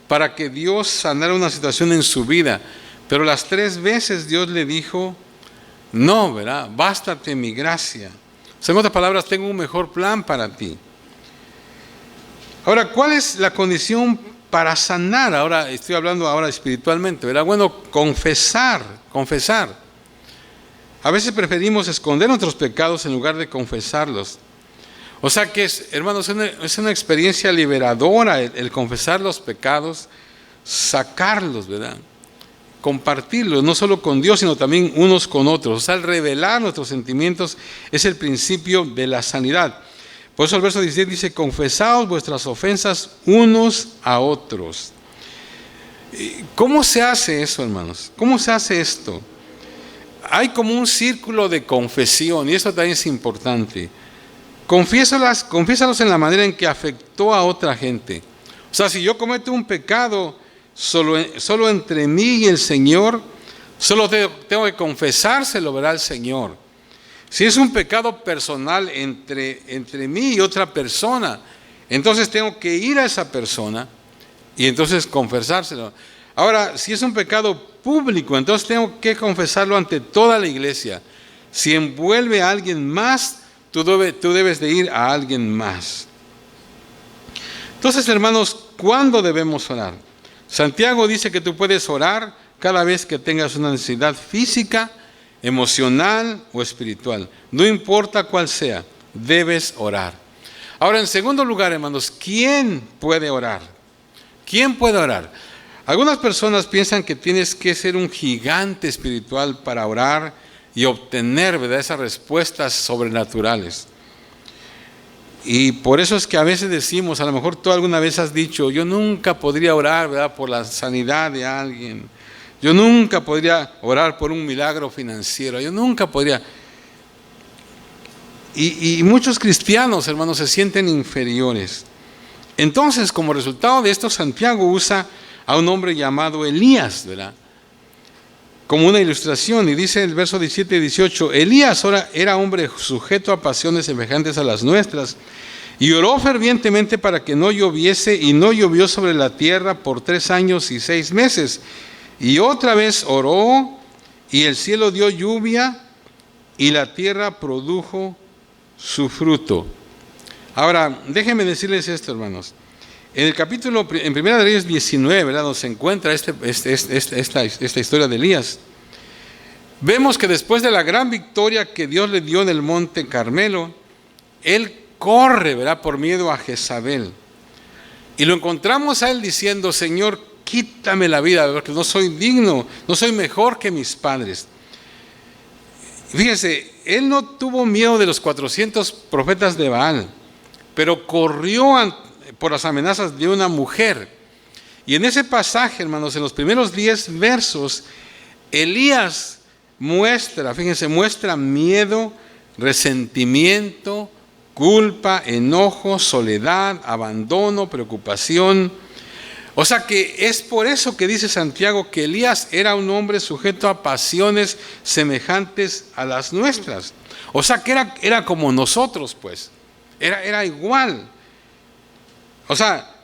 para que Dios sanara una situación en su vida, pero las 3 veces Dios le dijo: no, ¿verdad? Bástate mi gracia. O sea, en otras palabras, tengo un mejor plan para ti. Ahora, ¿cuál es la condición para sanar? Ahora estoy hablando espiritualmente, ¿verdad? Bueno, confesar. A veces preferimos esconder nuestros pecados en lugar de confesarlos. O sea que, hermanos, es una experiencia liberadora el confesar los pecados, sacarlos, ¿verdad? Compartirlos, no solo con Dios, sino también unos con otros. O sea, el revelar nuestros sentimientos es el principio de la sanidad. Por eso el verso 17 dice: confesaos vuestras ofensas unos a otros. ¿Cómo se hace eso, hermanos? ¿Cómo se hace esto? Hay como un círculo de confesión, y esto también es importante. Confiésalos en la manera en que afectó a otra gente. O sea, si yo cometo un pecado solo entre mí y el Señor, solo tengo que confesárselo, ¿verdad? Al Señor. Si es un pecado personal entre mí y otra persona, entonces tengo que ir a esa persona y entonces confesárselo. Ahora, si es un pecado público, entonces tengo que confesarlo ante toda la iglesia. Si envuelve a alguien más, tú debes de ir a alguien más. Entonces, hermanos, ¿cuándo debemos orar? Santiago dice que tú puedes orar cada vez que tengas una necesidad física, emocional o espiritual. No importa cuál sea, debes orar. Ahora, en segundo lugar, hermanos, ¿quién puede orar? ¿Quién puede orar? Algunas personas piensan que tienes que ser un gigante espiritual para orar y obtener, ¿verdad?, esas respuestas sobrenaturales. Y por eso es que a veces decimos, a lo mejor tú alguna vez has dicho: yo nunca podría orar, ¿verdad?, por la sanidad de alguien. Yo nunca podría orar por un milagro financiero. Yo nunca podría. Y muchos cristianos, hermanos, se sienten inferiores. Entonces, como resultado de esto, Santiago usa a un hombre llamado Elías, ¿verdad?, como una ilustración. Y dice el verso 17 y 18: Elías era hombre sujeto a pasiones semejantes a las nuestras, y oró fervientemente para que no lloviese, y no llovió sobre la tierra por 3 años y 6 meses. Y otra vez oró, y el cielo dio lluvia, y la tierra produjo su fruto. Ahora, déjenme decirles esto, hermanos. En el capítulo, en 1 Reyes 19, ¿verdad?, donde se encuentra esta historia de Elías, vemos que después de la gran victoria que Dios le dio en el monte Carmelo, él corre, ¿verdad?, por miedo a Jezabel. Y lo encontramos a él diciendo: Señor, quítame la vida, porque no soy digno, no soy mejor que mis padres. Fíjense, él no tuvo miedo de los 400 profetas de Baal, pero corrió por las amenazas de una mujer. Y en ese pasaje, hermanos, en los primeros 10 versos, Elías muestra miedo, resentimiento, culpa, enojo, soledad, abandono, preocupación. O sea que es por eso que dice Santiago que Elías era un hombre sujeto a pasiones semejantes a las nuestras. O sea que era como nosotros, pues. Era igual. O sea,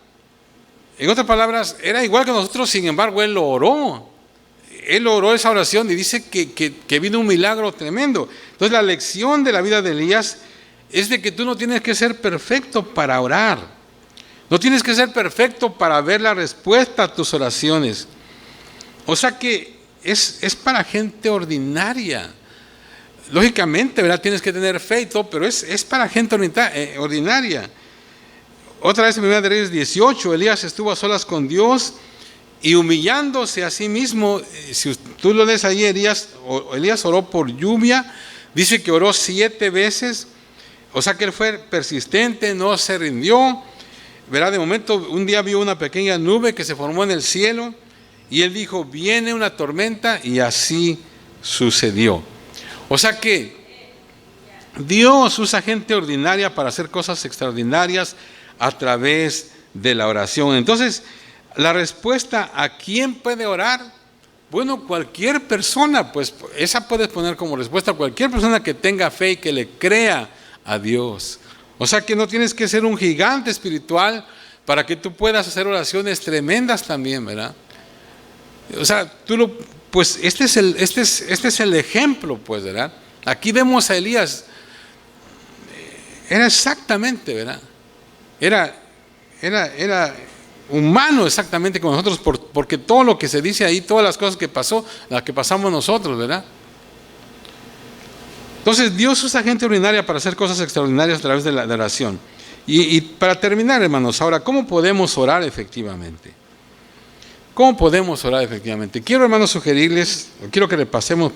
En otras palabras, era igual que nosotros, sin embargo, él lo oró. Él oró esa oración y dice que vino un milagro tremendo. Entonces la lección de la vida de Elías es de que tú no tienes que ser perfecto para orar. No tienes que ser perfecto para ver la respuesta a tus oraciones. O sea que es para gente ordinaria. Lógicamente, ¿verdad? Tienes que tener fe y todo, pero es para gente ordinaria. Otra vez en 1 Reyes 18, Elías estuvo a solas con Dios y humillándose a sí mismo. Si tú lo lees ahí, Elías oró por lluvia. Dice que oró 7 veces. O sea que él fue persistente, no se rindió. Verá, de momento, un día vio una pequeña nube que se formó en el cielo y él dijo, viene una tormenta, y así sucedió. O sea que Dios usa gente ordinaria para hacer cosas extraordinarias a través de la oración. Entonces, la respuesta a quién puede orar, bueno, cualquier persona, pues esa puedes poner como respuesta, cualquier persona que tenga fe y que le crea a Dios. O sea que no tienes que ser un gigante espiritual para que tú puedas hacer oraciones tremendas también, ¿verdad? O sea, pues este es el ejemplo, pues, ¿verdad? Aquí vemos a Elías, era exactamente, ¿verdad? Era humano exactamente como nosotros, porque todo lo que se dice ahí, todas las cosas que pasó, las que pasamos nosotros, ¿verdad? Entonces Dios usa gente ordinaria para hacer cosas extraordinarias a través de la oración. Y para terminar, hermanos, ahora, ¿cómo podemos orar efectivamente? ¿Cómo podemos orar efectivamente? Quiero, hermanos, quiero que repasemos,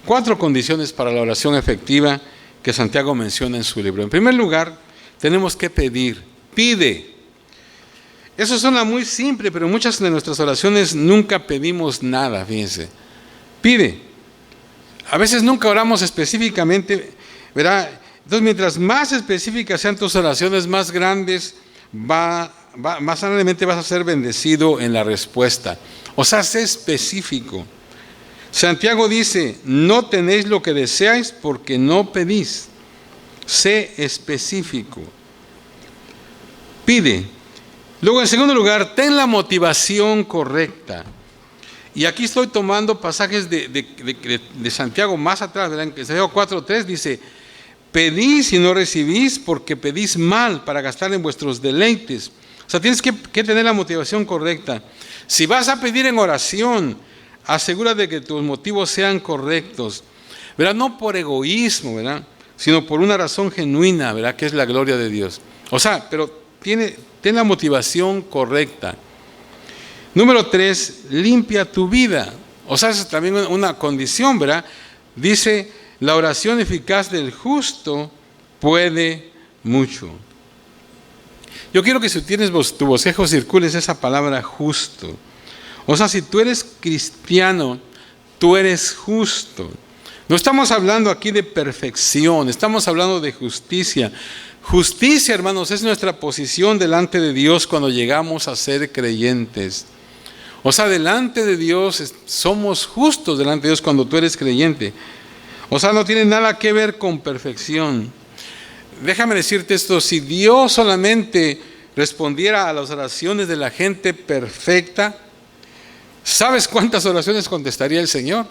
4 condiciones para la oración efectiva que Santiago menciona en su libro. En primer lugar, tenemos que pedir. Pide. Eso suena muy simple, pero en muchas de nuestras oraciones nunca pedimos nada, fíjense. Pide. A veces nunca oramos específicamente, ¿verdad? Entonces, mientras más específicas sean tus oraciones, más grandes, más grandemente vas a ser bendecido en la respuesta. O sea, sé específico. Santiago dice, no tenéis lo que deseáis porque no pedís. Sé específico. Pide. Luego, en segundo lugar, ten la motivación correcta. Y aquí estoy tomando pasajes de Santiago más atrás, ¿verdad? En Santiago 4:3 dice, pedís y no recibís porque pedís mal para gastar en vuestros deleites. O sea, tienes que tener la motivación correcta. Si vas a pedir en oración, asegúrate de que tus motivos sean correctos, ¿verdad? No por egoísmo, ¿verdad? Sino por una razón genuina, ¿verdad? Que es la gloria de Dios. O sea, pero ten la motivación correcta. Número 3, limpia tu vida. O sea, esa es también una condición, ¿verdad? Dice, la oración eficaz del justo puede mucho. Yo quiero que si tienes tu bosquejo circules esa palabra justo. O sea, si tú eres cristiano, tú eres justo. No estamos hablando aquí de perfección, estamos hablando de justicia. Justicia, hermanos, es nuestra posición delante de Dios cuando llegamos a ser creyentes. O sea, delante de Dios somos justos delante de Dios cuando tú eres creyente. O sea, no tiene nada que ver con perfección. Déjame decirte esto, si Dios solamente respondiera a las oraciones de la gente perfecta, ¿sabes cuántas oraciones contestaría el Señor?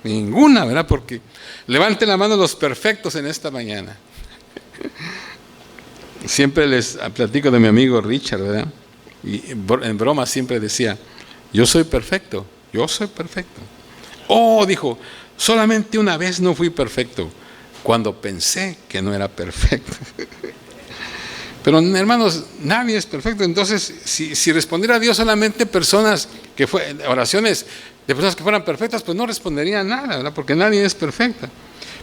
Ninguna, ¿verdad? Porque levanten la mano los perfectos en esta mañana. Siempre les platico de mi amigo Richard, ¿verdad? Y en broma siempre decía, yo soy perfecto. Oh, dijo, solamente una vez no fui perfecto, cuando pensé que no era perfecto. Pero hermanos, nadie es perfecto. Entonces, si respondiera a Dios solamente oraciones de personas que fueran perfectas, pues no respondería nada, ¿verdad? Porque nadie es perfecta.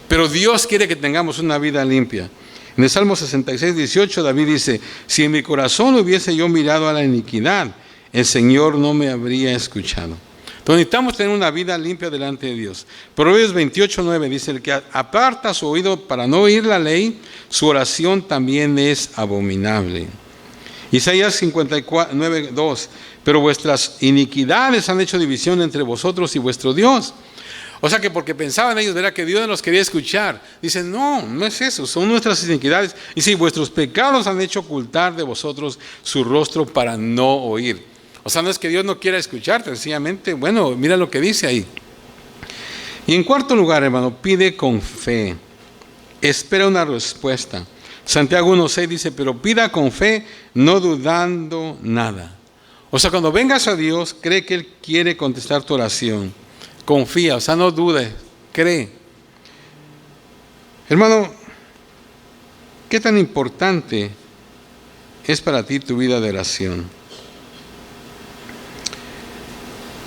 Pero Dios quiere que tengamos una vida limpia. En el Salmo 66:18 David dice, si en mi corazón hubiese yo mirado a la iniquidad, el Señor no me habría escuchado. Entonces necesitamos tener una vida limpia delante de Dios. Proverbios 28:9 dice, el que aparta su oído para no oír la ley, su oración también es abominable. Isaías 59:2, pero vuestras iniquidades han hecho división entre vosotros y vuestro Dios. O sea que porque pensaban ellos, ¿verdad?, que Dios no los quería escuchar. Dicen, no, no es eso, son nuestras iniquidades. Y si vuestros pecados han hecho ocultar de vosotros su rostro para no oír. O sea, no es que Dios no quiera escuchar, sencillamente, bueno, mira lo que dice ahí. Y en cuarto lugar, hermano, pide con fe. Espera una respuesta. Santiago 1:6 dice, pero pida con fe, no dudando nada. O sea, cuando vengas a Dios, cree que Él quiere contestar tu oración. Confía, o sea, no dudes, cree. Hermano, ¿qué tan importante es para ti tu vida de oración?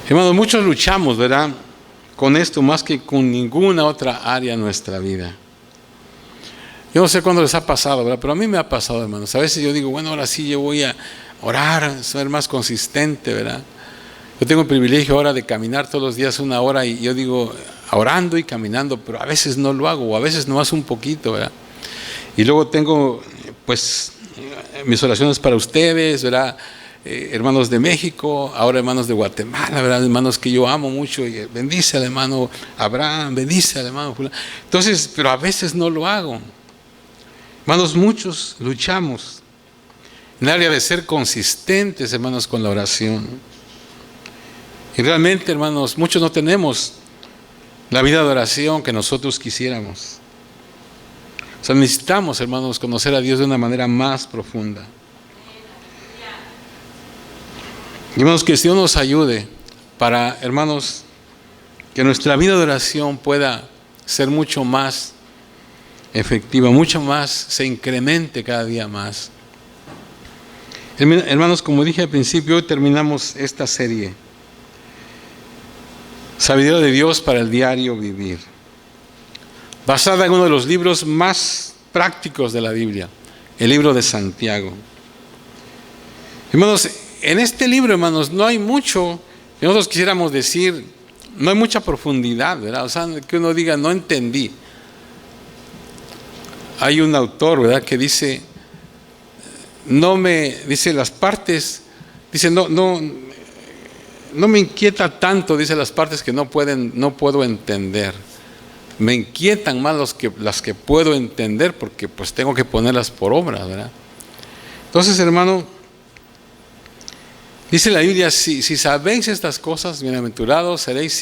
Hermano, muchos luchamos, ¿verdad?, con esto más que con ninguna otra área de nuestra vida. Yo no sé cuándo les ha pasado, ¿verdad?, pero a mí me ha pasado, hermanos. A veces yo digo, bueno, ahora sí yo voy a orar, ser más consistente, ¿verdad? Yo tengo el privilegio ahora de caminar todos los días 1 hora y yo digo, orando y caminando, pero a veces no lo hago, o a veces nomás un poquito, ¿verdad? Y luego tengo, pues, mis oraciones para ustedes, ¿verdad? Hermanos de México, ahora hermanos de Guatemala, ¿verdad? Hermanos que yo amo mucho, y bendice al hermano Abraham, bendice al hermano Julián. Entonces, pero a veces no lo hago. Hermanos, muchos luchamos en el área de ser consistentes, hermanos, con la oración. Y realmente, hermanos, muchos no tenemos la vida de oración que nosotros quisiéramos. O sea, necesitamos, hermanos, conocer a Dios de una manera más profunda. Y hermanos, que Dios nos ayude para, hermanos, que nuestra vida de oración pueda ser mucho más efectiva, mucho más, se incremente cada día más. Hermanos, como dije al principio, hoy terminamos esta serie, Sabiduría de Dios para el diario vivir, basada en uno de los libros más prácticos de la Biblia, el libro de Santiago. Hermanos, en este libro, hermanos, no hay mucho que nosotros quisiéramos decir, no hay mucha profundidad, ¿verdad? O sea, que uno diga, no entendí. Hay un autor, ¿verdad?, que dice, dice las partes, dice, no me inquieta tanto, dice las partes que no puedo entender. Me inquietan más las que puedo entender, porque pues tengo que ponerlas por obra, ¿verdad? Entonces, hermano, dice la Biblia, si sabéis estas cosas, bienaventurados seréis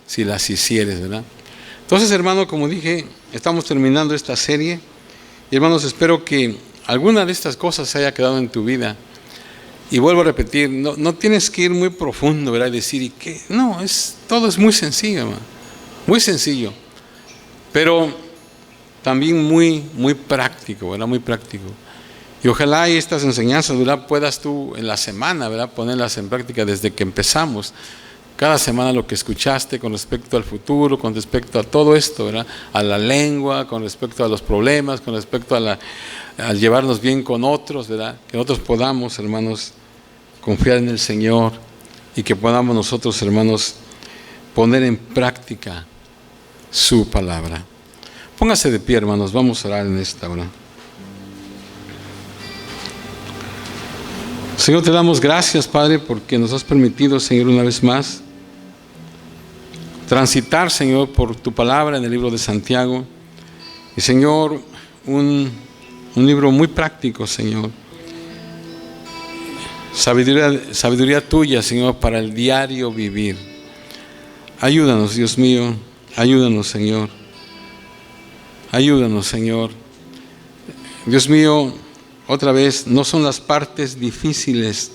si las hicieres, ¿verdad? Entonces, hermano, como dije, estamos terminando esta serie. Y hermanos, espero que alguna de estas cosas se haya quedado en tu vida. Y vuelvo a repetir, no tienes que ir muy profundo, ¿verdad?, y decir, ¿y qué? No, todo es muy sencillo, hermano. Muy sencillo. Pero también muy, muy práctico, ¿verdad? Muy práctico. Y ojalá estas enseñanzas, ¿verdad?, puedas tú en la semana, ¿verdad?, ponerlas en práctica desde que empezamos. Cada semana lo que escuchaste con respecto al futuro, con respecto a todo esto, ¿verdad?, a la lengua, con respecto a los problemas, con respecto a llevarnos bien con otros, ¿verdad?, que nosotros podamos, hermanos, confiar en el Señor y que podamos nosotros, hermanos, poner en práctica su palabra. Póngase de pie, hermanos, vamos a orar en esta hora. Señor, te damos gracias, Padre, porque nos has permitido, Señor, una vez más transitar, Señor, por tu palabra en el libro de Santiago. Y, Señor, un libro muy práctico, Señor. Sabiduría tuya, Señor, para el diario vivir. Ayúdanos, Dios mío, ayúdanos, Señor. Ayúdanos, Señor. Dios mío, otra vez, no son las partes difíciles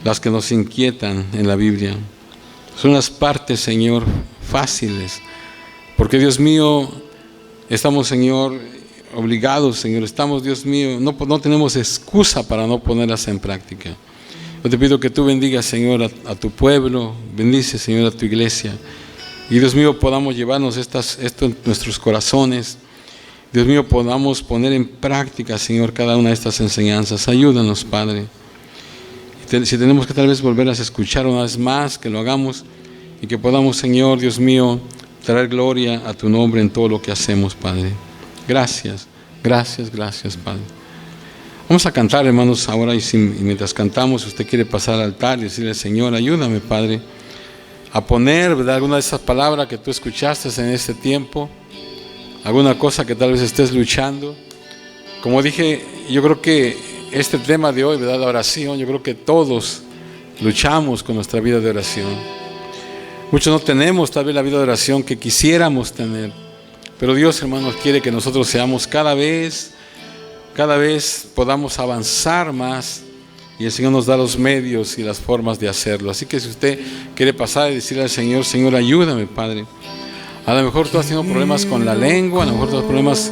las que nos inquietan en la Biblia. Son las partes, Señor, fáciles. Porque, Dios mío, estamos, Señor, obligados, Señor. Estamos, Dios mío, no tenemos excusa para no ponerlas en práctica. Yo te pido que tú bendigas, Señor, a tu pueblo. Bendice, Señor, a tu iglesia. Y, Dios mío, podamos llevarnos esto en nuestros corazones. Dios mío, podamos poner en práctica, Señor, cada una de estas enseñanzas. Ayúdanos, Padre. Si tenemos que tal vez volverlas a escuchar una vez más, que lo hagamos y que podamos, Señor, Dios mío, traer gloria a tu nombre en todo lo que hacemos, Padre. Gracias, gracias, gracias, Padre. Vamos a cantar, hermanos, ahora y mientras cantamos, si usted quiere pasar al altar y decirle, Señor, ayúdame, Padre, a poner, ¿verdad?, alguna de esas palabras que tú escuchaste en este tiempo, alguna cosa que tal vez estés luchando. Como dije, yo creo que este tema de hoy, ¿verdad?, la oración, yo creo que todos luchamos con nuestra vida de oración. Muchos no tenemos tal vez la vida de oración que quisiéramos tener, pero Dios, hermanos, quiere que nosotros seamos cada vez podamos avanzar más, y el Señor nos da los medios y las formas de hacerlo. Así que si usted quiere pasar y decirle al Señor, Señor, ayúdame, Padre. A lo mejor tú has tenido problemas con la lengua, a lo mejor tú has problemas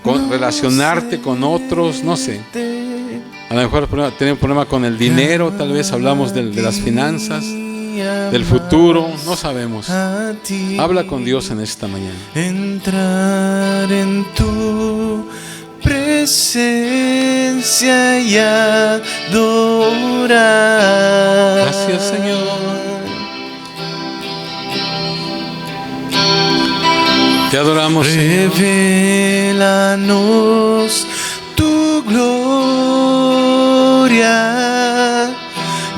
con relacionarte con otros, no sé. A lo mejor has tenido problema con el dinero, tal vez hablamos de las finanzas, del futuro, no sabemos. Habla con Dios en esta mañana. Entrar en tu presencia y adorar. Gracias, Señor. Te adoramos, Señor. Revélanos tu gloria.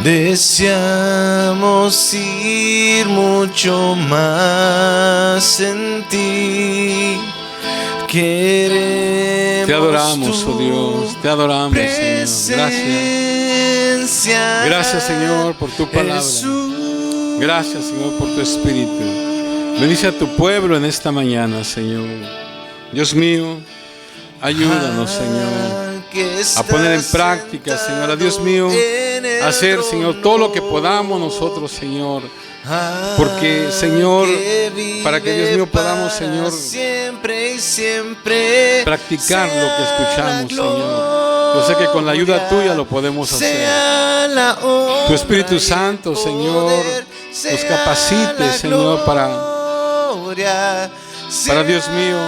Deseamos ir mucho más en ti. Queremos te adoramos, oh Dios, te adoramos, Señor. Gracias. Gracias, Señor, por tu palabra. Gracias, Señor, por tu espíritu. Bendice a tu pueblo en esta mañana, Señor. Dios mío, ayúdanos, Señor, a poner en práctica, Señor, a Dios mío, a hacer, Señor, todo lo que podamos nosotros, Señor. Porque, Señor, para que, Dios mío, podamos, Señor, practicar lo que escuchamos, Señor. Yo sé que con la ayuda tuya lo podemos hacer. Tu Espíritu Santo, Señor, nos capacite, Señor, para Dios mío,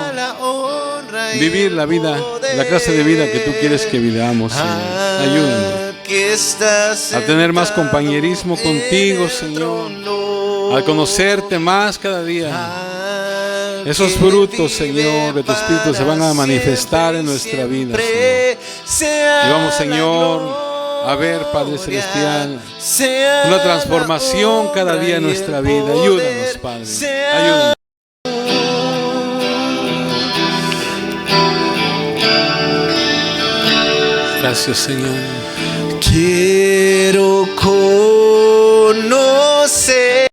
vivir la vida, la clase de vida que tú quieres que vivamos, Señor. Ayúdanos a tener más compañerismo contigo, Señor, a conocerte más cada día. Esos frutos, Señor, de tu Espíritu se van a manifestar en nuestra vida, Señor. Y vamos, Señor, a ver, Padre Celestial, una transformación cada día en nuestra vida. Ayúdanos, Padre. Ayúdanos. Gracias, Señor. Quiero conocer